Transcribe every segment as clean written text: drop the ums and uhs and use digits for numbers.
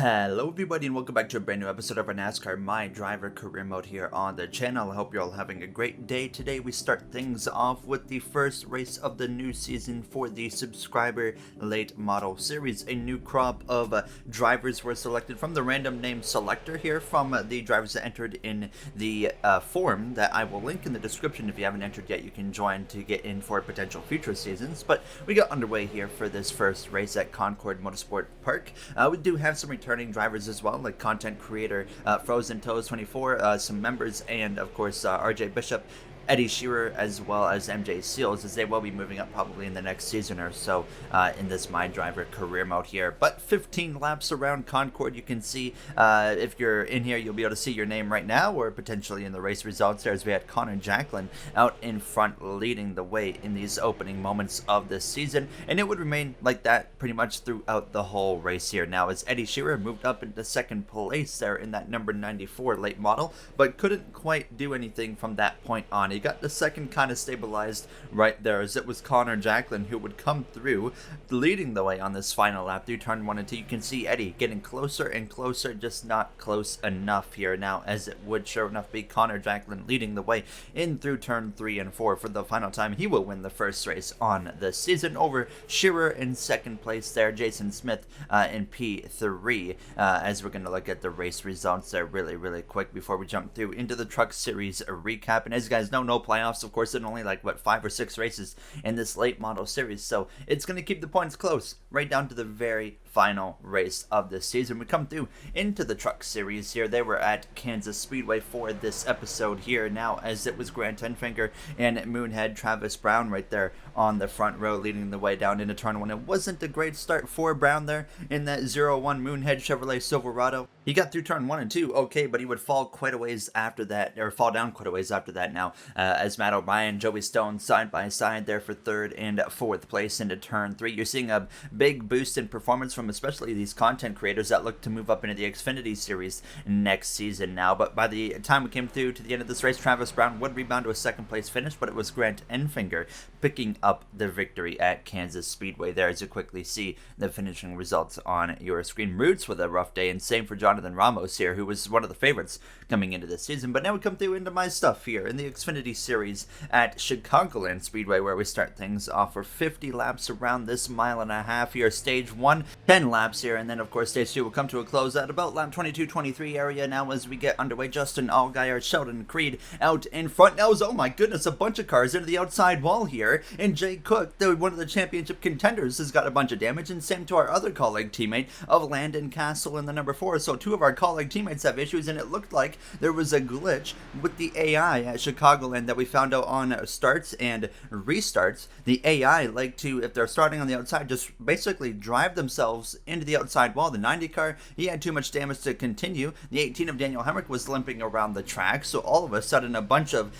Hello everybody and welcome back to a brand new episode of our NASCAR My Driver Career Mode here on the channel. I hope you're all having a great day. Today we start things off with the first race of the new season for the subscriber late model series. A new crop of drivers were selected from the random name selector here from the drivers that entered in the form that I will link in the description. If you haven't entered yet, you can join to get in for potential future seasons. But we got underway here for this first race at Concord Motorsport Park. We do have some returning drivers as well, like content creator Frozen Toes 24, some members, and of course RJ Bishop, Eddie Shearer, as well as MJ Seals, as they will be moving up probably in the next season or so in this My Driver career mode here. But 15 laps around Concord, you can see if you're in here, you'll be able to see your name right now, or potentially in the race results there, as we had Connor Jacklin out in front leading the way in these opening moments of this season, and it would remain like that pretty much throughout the whole race here. Now, as Eddie Shearer moved up into second place there in that number 94 late model, but couldn't quite do anything from that point on. He got the second kind of stabilized right there, as it was Connor Jacklin who would come through leading the way on this final lap through turn 1 and 2. You can see Eddie getting closer and closer, just not close enough here now, as it would sure enough be Connor Jacklin leading the way in through turn 3 and 4 for the final time. He will win the first race on the season over Shearer in second place there, Jason Smith in P3, as we're going to look at the race results there really quick before we jump through into the Truck Series recap. And as you guys know, no playoffs, of course, and only like 5 or 6 races in this late model series, so it's going to keep the points close right down to the very final race of the season. We come through into the Truck Series here. They were at Kansas Speedway for this episode here now, as it was Grant Enfinger and Moonhead Travis Brown right there on the front row leading the way down into turn 1. It wasn't a great start for Brown there in that 0-1 Moonhead Chevrolet Silverado. He got through turn 1 and 2 okay, but he would fall quite a ways after that, or fall down quite a ways after that now, as Matt O'Brien, Joey Stone side by side there for third and fourth place into turn 3. You're seeing a big boost in performance from especially these content creators that look to move up into the Xfinity Series next season now. But by the time we came through to the end of this race, Travis Brown would rebound to a second place finish, but it was Grant Enfinger picking up the victory at Kansas Speedway there, as you quickly see the finishing results on your screen. Roots with a rough day, and same for Jonathan Ramos here, who was one of the favorites coming into this season. But now we come through into my stuff here in the Xfinity Series at Chicagoland Speedway, where we start things off for 50 laps around this mile and a half here. Stage 1, 10 laps here, and then of course stage 2 will come to a close at about lap 22-23 area now, as we get underway. Justin Allgaier, Sheldon Creed out in front now, as oh my goodness, a bunch of cars into the outside wall here, and Jay Cook, one of the championship contenders, has got a bunch of damage, and same to our other colleague teammate of Landon Castle in the number 4. So two of our colleague teammates have issues, and it looked like there was a glitch with the AI at Chicagoland that we found out on starts and restarts. The AI like to, if they're starting on the outside, just basically drive themselves into the outside wall. The 90 car, he had too much damage to continue. The 18 of Daniel Hemrick was limping around the track, so all of a sudden a bunch of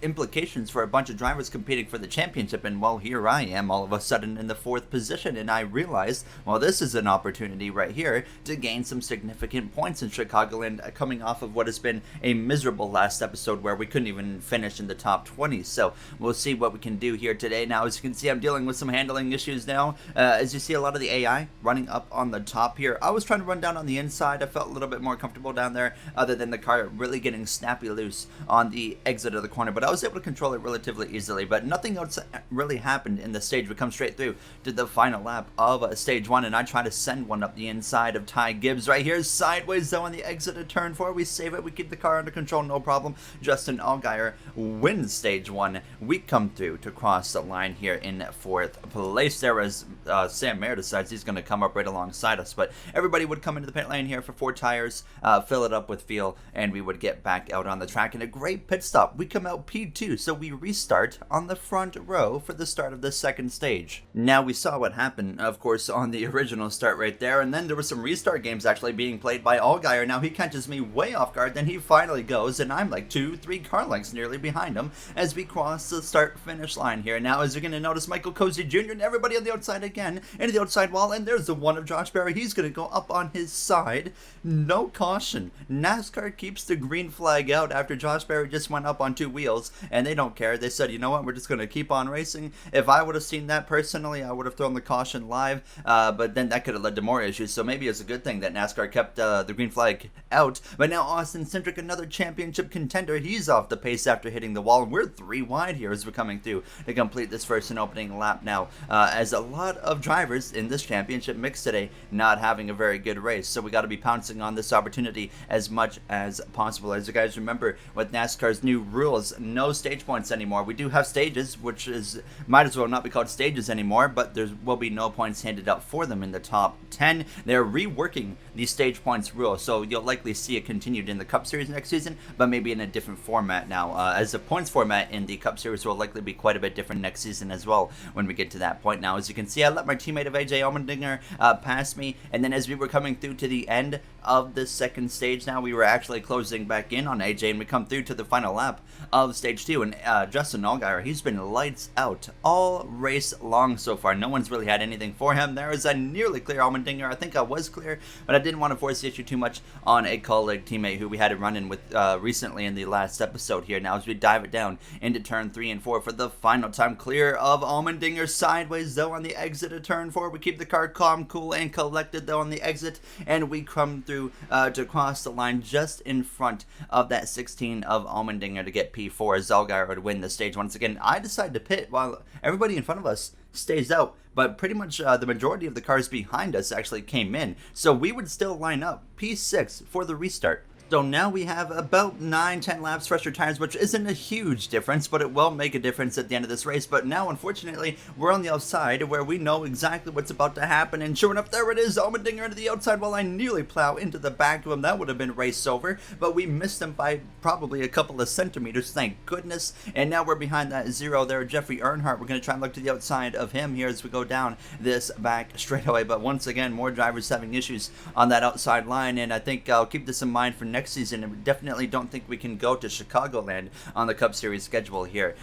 implications for a bunch of drivers competing for the championship, and well, here I am all of a sudden in the 4th position, and I realized, well, this is an opportunity right here to gain some significant points in Chicagoland, coming off of what has been a miserable last episode where we couldn't even finish in the top 20. So we'll see what we can do here today. Now, as you can see, I'm dealing with some handling issues now. As you see, a lot of the AI running up on the top here. I was trying to run down on the inside. I felt a little bit more comfortable down there, other than the car really getting snappy loose on the exit of the corner, but I was able to control it relatively easily. But nothing else really happened in the stage. We come straight through to the final lap of stage 1, and I try to send one up the inside of Ty Gibbs right here, sideways though on the exit of turn 4. We save it, we keep the car under control, no problem. Justin Allgaier wins stage 1. We come through to cross the line here in 4th place there, as Sam Mayer decides he's going to come up right alongside us. But everybody would come into the pit lane here for 4 tires, fill it up with fuel, and we would get back out on the track in a great pit stop. We come out P2, so we restart on the front row for the start of the second stage. Now, we saw what happened, of course, on the original start right there, and then there were some restart games actually being played by Allgaier. Now, he catches me way off guard, then he finally goes, and I'm like 2-3 car lengths nearly behind him as we cross the start-finish line here. Now, as you're going to notice, Michael Cozy Jr. and everybody on the outside again, into the outside wall, and there's because of one of Josh Berry. He's going to go up on his side. No caution. NASCAR keeps the green flag out after Josh Berry just went up on two wheels, and they don't care. They said, you know what, we're just going to keep on racing. If I would have seen that personally, I would have thrown the caution live, but then that could have led to more issues. So maybe it's a good thing that NASCAR kept the green flag out. But now Austin Cindric, another championship contender, he's off the pace after hitting the wall, and we're 3 wide here as we're coming through to complete this first and opening lap now, as a lot of drivers in this championship mix today not having a very good race. So we got to be pouncing on this opportunity as much as possible. As you guys remember, with NASCAR's new rules, no stage points anymore. We do have stages, which is might as well not be called stages anymore, but there will be no points handed out for them in the top 10. They're reworking the stage points rule, so you'll likely see it continued in the Cup Series next season, but maybe in a different format now, as the points format in the Cup Series will likely be quite a bit different next season as well when we get to that point. Now, as you can see, I let my teammate of AJ Allmendinger pass me, and then as we were coming through to the end of the second stage now, we were actually closing back in on AJ, and we come through to the final lap of stage 2, and Justin Allgaier, he's been lights out all race long so far. No one's really had anything for him. There is a nearly clear Allmendinger. I think I was clear, but I didn't want to force the issue too much on a colleague teammate who we had a run-in with recently in the last episode here. Now, as we dive it down into turn 3 and 4 for the final time, clear of Allmendinger sideways, though, on the exit of turn 4. We keep the car calm, cool, and collected, though, on the exit, and we come through to cross the line just in front of that 16 of Allmendinger to get P4 as Allgaier would win the stage once again. I decide to pit while everybody in front of us stays out, but pretty much the majority of the cars behind us actually came in, so we would still line up P6 for the restart. So now we have about 9-10 laps fresher tires, which isn't a huge difference, but it will make a difference at the end of this race. But now, unfortunately, we're on the outside where we know exactly what's about to happen. And sure enough, there it is, Allmendinger into the outside while I nearly plow into the back of him. That would have been race over, but we missed him by probably a couple of centimeters, thank goodness. And now we're behind that 0 there, Jeffrey Earnhardt. We're going to try and look to the outside of him here as we go down this back straightaway. But once again, more drivers having issues on that outside line, and I think I'll keep this in mind for next season, and we definitely don't think we can go to Chicagoland on the Cup Series schedule here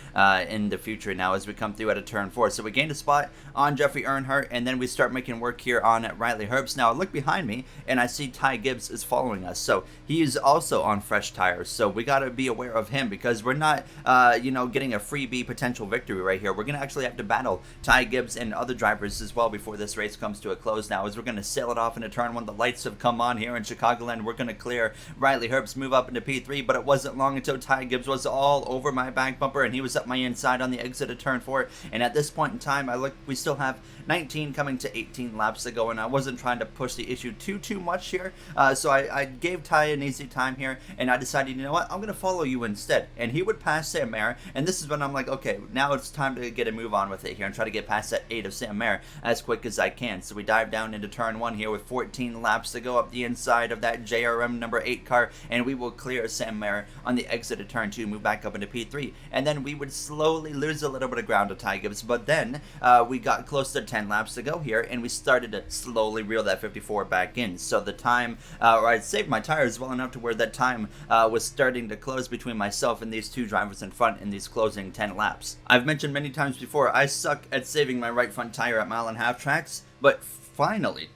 in the future now as we come through at a turn 4. So we gained a spot on Jeffrey Earnhardt, and then we start making work here on Riley Herbst. Now I look behind me and I see Ty Gibbs is following us, so he is also on fresh tires, so we got to be aware of him because we're not getting a freebie potential victory right here. We're going to actually have to battle Ty Gibbs and other drivers as well before this race comes to a close now, as we're going to sail it off into turn 1. The lights have come on here in Chicagoland. We're going to clear Riley Herbst, move up into P3, but it wasn't long until Ty Gibbs was all over my back bumper and he was up my inside on the exit of turn 4. And at this point in time, we still have 19 coming to 18 laps to go, and I wasn't trying to push the issue too much here, so I gave Ty an easy time here, and I decided, you know what, I'm going to follow you instead. And he would pass Sam Mayer, and this is when I'm like, okay, now it's time to get a move on with it here and try to get past that 8 of Sam Mayer as quick as I can. So we dive down into turn 1 here with 14 laps to go up the inside of that JRM number 8 car, and we will clear Sam Mayer on the exit of turn 2, move back up into P3, and then we would slowly lose a little bit of ground to Ty Gibbs, but then we got close to 10 laps to go here, and we started to slowly reel that 54 back in. So the time, or I'd saved my tires well enough to where that time was starting to close between myself and these two drivers in front in these closing 10 laps. I've mentioned many times before, I suck at saving my right front tire at 1.5 tracks, but finally,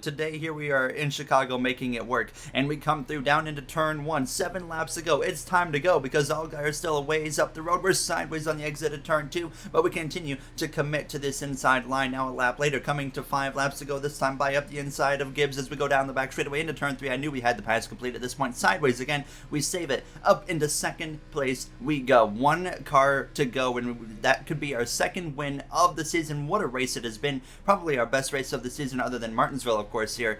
today here we are in Chicago making it work, and we come through down into turn 1, 7 laps to go. It's time to go because Allgaier is still a ways up the road. We're sideways on the exit of turn 2, but we continue to commit to this inside line now a lap later, coming to 5 laps to go, this time by up the inside of Gibbs as we go down the back straightaway into turn 3. I knew we had the pass complete at this point. Sideways again, we save it. Up into second place we go. 1 car to go, and that could be our second win of the season. What a race it has been. Probably our best race of the season other than Martinsville, of course, here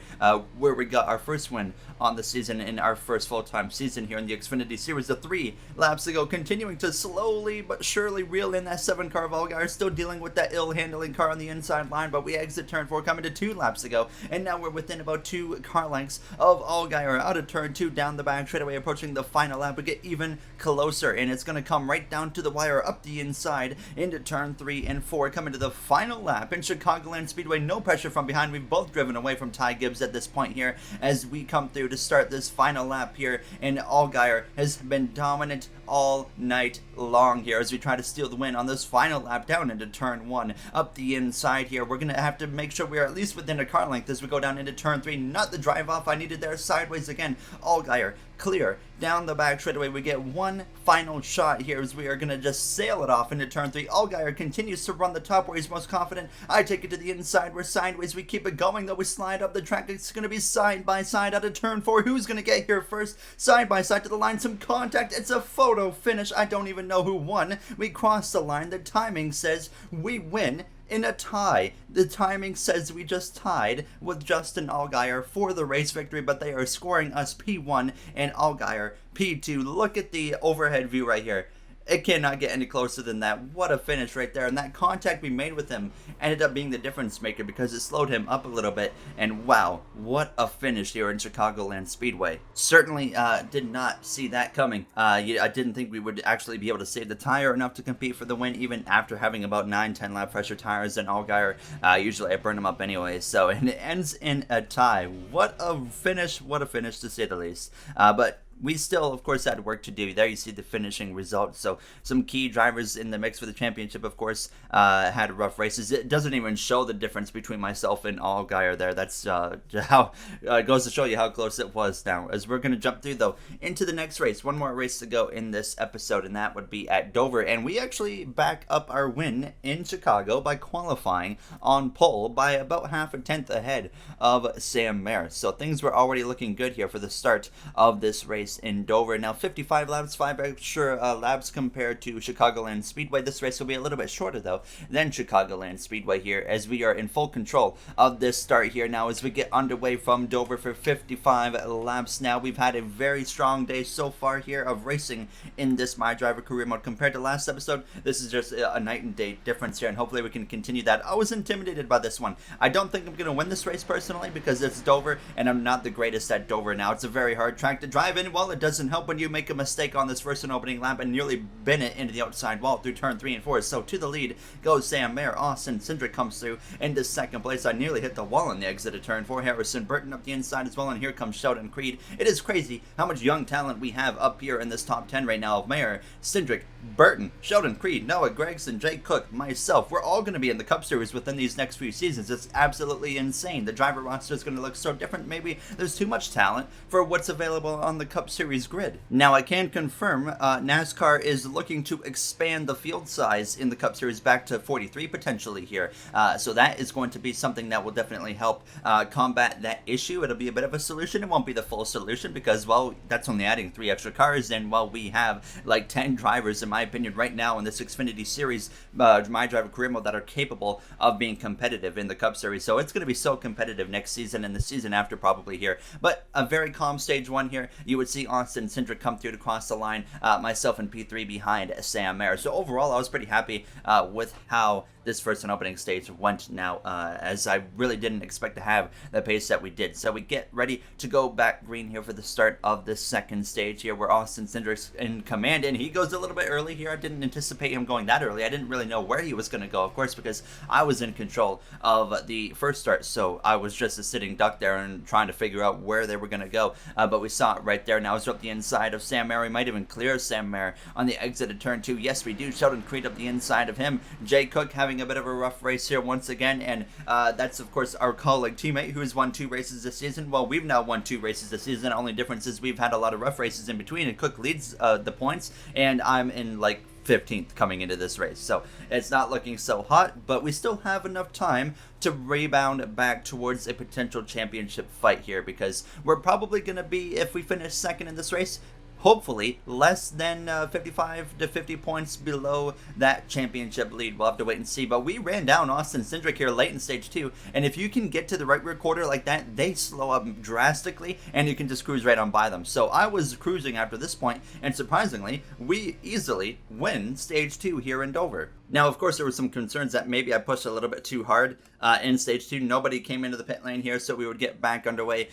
where we got our first win on the season in our first full-time season here in the Xfinity Series. The 3 laps to go, continuing to slowly but surely reel in that 7 car of Allgaier, still dealing with that ill-handling car on the inside line, but we exit turn 4, coming to 2 laps to go, and now we're within about 2 car lengths of Allgaier out of turn 2, down the back straightaway, approaching the final lap. We get even closer, and it's going to come right down to the wire up the inside into turn 3 and 4, coming to the final lap in Chicagoland Speedway. No pressure from behind. We've both driven away from Ty Gibbs at this point here as we come through to start this final lap here, and Allgaier has been dominant all night long here as we try to steal the win on this final lap down into turn 1 up the inside here. We're gonna have to make sure we are at least within a car length as we go down into turn 3. Not the drive off I needed there. Sideways again. Allgaier clear down the back straightaway. We get one final shot here as we are going to just sail it off into turn 3. Allgaier continues to run the top where he's most confident. I take it to the inside. We're sideways. We keep it going though. We slide up the track. It's going to be side by side out of turn 4. Who's going to get here first? Side by side to the line. Some contact. It's a photo finish. I don't even know who won. We cross the line. The timing says we win in a tie. The timing says we just tied with Justin Allgaier for the race victory, but they are scoring us P1 and Allgaier P2. Look at the overhead view right here. It cannot get any closer than that. What a finish right there. And that contact we made with him ended up being the difference maker because it slowed him up a little bit. And wow, what a finish here in Chicagoland Speedway. Certainly did not see that coming. I didn't think we would actually be able to save the tire enough to compete for the win, even after having about 9-10 lap pressure tires and Allgaier. Usually I burn them up anyway. So, and it ends in a tie. What a finish to say the least. But we still, of course, had work to do. There you see the finishing results. So some key drivers in the mix for the championship, of course, had rough races. It doesn't even show the difference between myself and Allgaier there. That's how it goes to show you how close it was now. As we're going to jump through, though, into the next race. One more race to go in this episode, and that would be at Dover. And we actually back up our win in Chicago by qualifying on pole by about half a tenth ahead of Sam Mayer. So things were already looking good here for the start of this race in Dover. Now 55 laps, 5 extra laps compared to Chicagoland Speedway. This race will be a little bit shorter though than Chicagoland Speedway here, as we are in full control of this start here now as we get underway from Dover for 55 laps. Now we've had a very strong day so far here of racing in this My Driver career mode compared to last episode. This is just a night and day difference here, and hopefully we can continue that. I was intimidated by this one. I don't think I'm going to win this race personally because it's Dover and I'm not the greatest at Dover now. It's a very hard track to drive in. Well, it doesn't help when you make a mistake on this first and opening lap and nearly bin it into the outside wall through turn 3 and 4. So to the lead goes Sam Mayer. Austin Cindric comes through into second place. I nearly hit the wall on the exit of turn 4. Harrison Burton up the inside as well, and here comes Sheldon Creed. It is crazy how much young talent we have up here in this top 10 right now of Mayer, Cindric, Burton, Sheldon Creed, Noah Gragson, Jake Cook, myself. We're all going to be in the Cup Series within these next few seasons. It's absolutely insane. The driver roster is going to look so different. Maybe there's too much talent for what's available on the Cup Series grid. Now, I can confirm NASCAR is looking to expand the field size in the Cup Series back to 43 potentially here. So that is going to be something that will definitely help combat that issue. It'll be a bit of a solution. It won't be the full solution because, well, that's only adding 3 extra cars. And while we have like 10 drivers, in my opinion, right now in this Xfinity Series, My Driver career mode that are capable of being competitive in the Cup Series. So it's going to be so competitive next season and the season after probably here. But a very calm stage 1 here. You would see Austin Cindric come through to cross the line, myself in P3 behind Sam Mayer. So overall, I was pretty happy with how this first and opening stage went now, as I really didn't expect to have the pace that we did. So we get ready to go back green here for the start of the second stage here, where Austin Cindric's in command, and he goes a little bit early here. I didn't anticipate him going that early. I didn't really know where he was going to go, of course, because I was in control of the first start, so I was just a sitting duck there and trying to figure out where they were going to go, but we saw it right there. Now it's up the inside of Sam Mayer. We might even clear Sam Mayer on the exit of turn 2. Yes, we do. Sheldon Creed up the inside of him. Jay Cook having a bit of a rough race here once again, and that's of course our colleague teammate who has won 2 races this season. Well, we've now won 2 races this season. The only difference is we've had a lot of rough races in between, and Cook leads the points, and I'm in like 15th coming into this race. So it's not looking so hot, but we still have enough time to rebound back towards a potential championship fight here, because we're probably going to be, if we finish second in this race, hopefully less than 55 to 50 points below that championship lead. We'll have to wait and see. But we ran down Austin Cindric here late in stage 2. And if you can get to the right rear quarter like that, they slow up drastically and you can just cruise right on by them. So I was cruising after this point, and surprisingly, we easily win stage 2 here in Dover. Now, of course, there were some concerns that maybe I pushed a little bit too hard in stage 2. Nobody came into the pit lane here, so we would get back underway.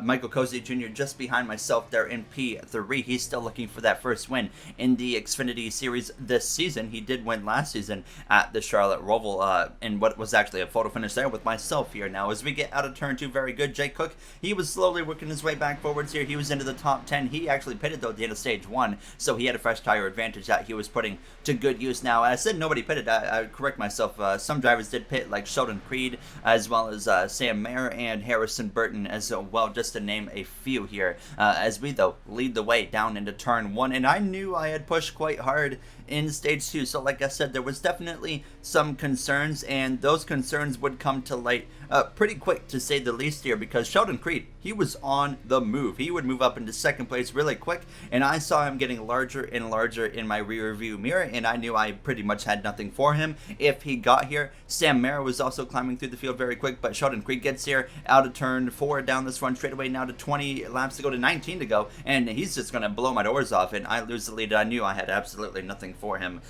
Michael Cozy Jr. just behind myself there in P3. He's still looking for that first win in the Xfinity Series this season. He did win last season at the Charlotte Roval in what was actually a photo finish there with myself here. Now, as we get out of turn 2, very good. Jake Cook, he was slowly working his way back forwards here. He was into the top 10. He actually pitted, though, at the end of stage 1, so he had a fresh tire advantage that he was putting to good use. Now, I said nobody pitted. I correct myself. Some drivers did pit, like Sheldon Creed, as well as Sam Mayer and Harrison Burton as well, just to name a few here, as we, though, lead the way down into turn 1. And I knew I had pushed quite hard in stage 2, so like I said, there was definitely some concerns, and those concerns would come to light pretty quick, to say the least here, because Sheldon Creed, he was on the move. He would move up into second place really quick, and I saw him getting larger and larger in my rear view mirror, and I knew I pretty much had nothing for him if he got here. Sam Mayer was also climbing through the field very quick, but Sheldon Creed gets here out of turn 4 down this front straightaway, now to 20 laps to go, to 19 to go, and he's just going to blow my doors off, and I lose the lead. I knew I had absolutely nothing for him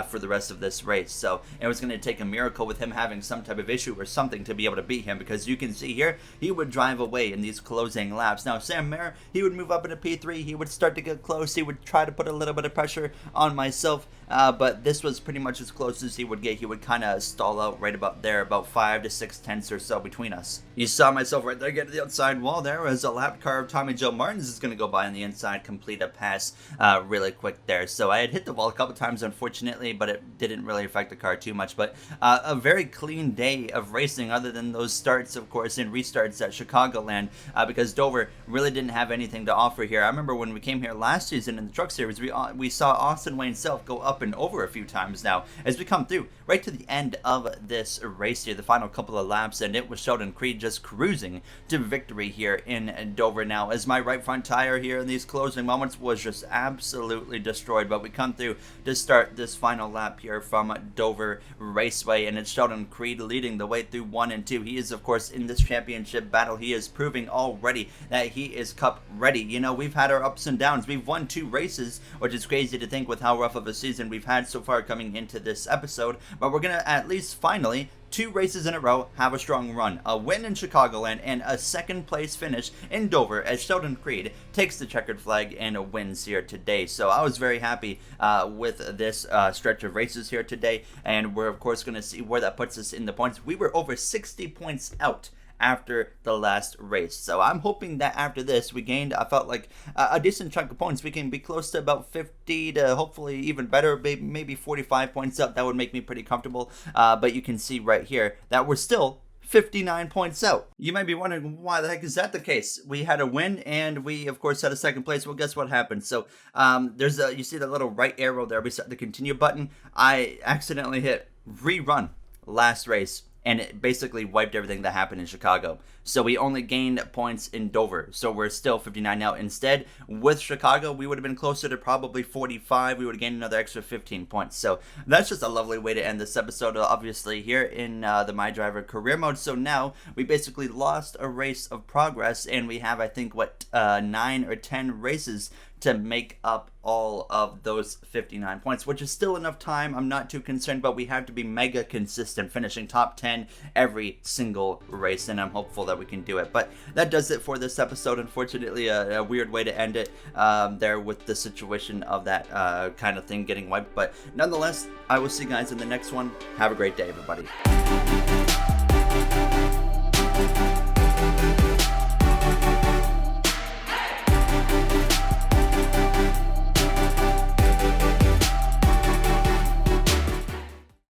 for the rest of this race, so it was going to take a miracle with him having some type of issue or something to be able to beat him, because you can see here, he would drive away in these closing laps. Now, Sam Mayer, he would move up into P3, he would start to get close, he would try to put a little bit of pressure on myself, but this was pretty much as close as he would get. He would kind of stall out right about there, about 5 to 6 tenths or so between us. You saw myself right there get to the outside wall there as a lap car of Tommy Joe Martins is going to go by on the inside, complete a pass really quick there. So I had hit the wall a couple times, unfortunately, but it didn't really affect the car too much. But a very clean day of racing, other than those starts, of course, and restarts at Chicagoland, because Dover really didn't have anything to offer here. I remember when we came here last season in the Truck Series, we saw Austin Wayne Self go up and over a few times now as we come through right to the end of this race here, the final couple of laps, and it was Sheldon Creed just cruising to victory here in Dover. Now, as my right front tire here in these closing moments was just absolutely destroyed, but we come through to start this final lap here from Dover Raceway, and it's Sheldon Creed leading the way through 1 and 2. He is, of course, in this championship battle. He is proving already that he is Cup ready. You know, we've had our ups and downs. We've won 2 races, which is crazy to think with how rough of a season we've had so far coming into this episode, but we're gonna at least finally 2 races in a row have a strong run. A win in Chicagoland and a second place finish in Dover as Sheldon Creed takes the checkered flag and wins here today. So I was very happy with this stretch of races here today, and we're of course going to see where that puts us in the points. We were over 60 points out after the last race, so I'm hoping that after this we gained, I felt like a decent chunk of points. We can be close to about 50 to hopefully even better, maybe 45 points up. That would make me pretty comfortable, but you can see right here that we're still 59 points out. You might be wondering, why the heck is that the case? We had a win and we of course had a second place. Well, guess what happened? So you see that little right arrow there beside the continue button. I accidentally hit rerun last race, and it basically wiped everything that happened in Chicago. So we only gained points in Dover. So we're still 59 now. Instead, with Chicago, we would have been closer to probably 45. We would have gained another extra 15 points. So that's just a lovely way to end this episode, obviously, here in the My Driver career mode. So now we basically lost a race of progress, and we have, I think, 9 or 10 races to make up all of those 59 points, which is still enough time. I'm not too concerned, but we have to be mega consistent, finishing top 10 every single race, and I'm hopeful that we can do it. But that does it for this episode. Unfortunately, a weird way to end it there with the situation of that kind of thing getting wiped. But nonetheless, I will see you guys in the next one. Have a great day, everybody.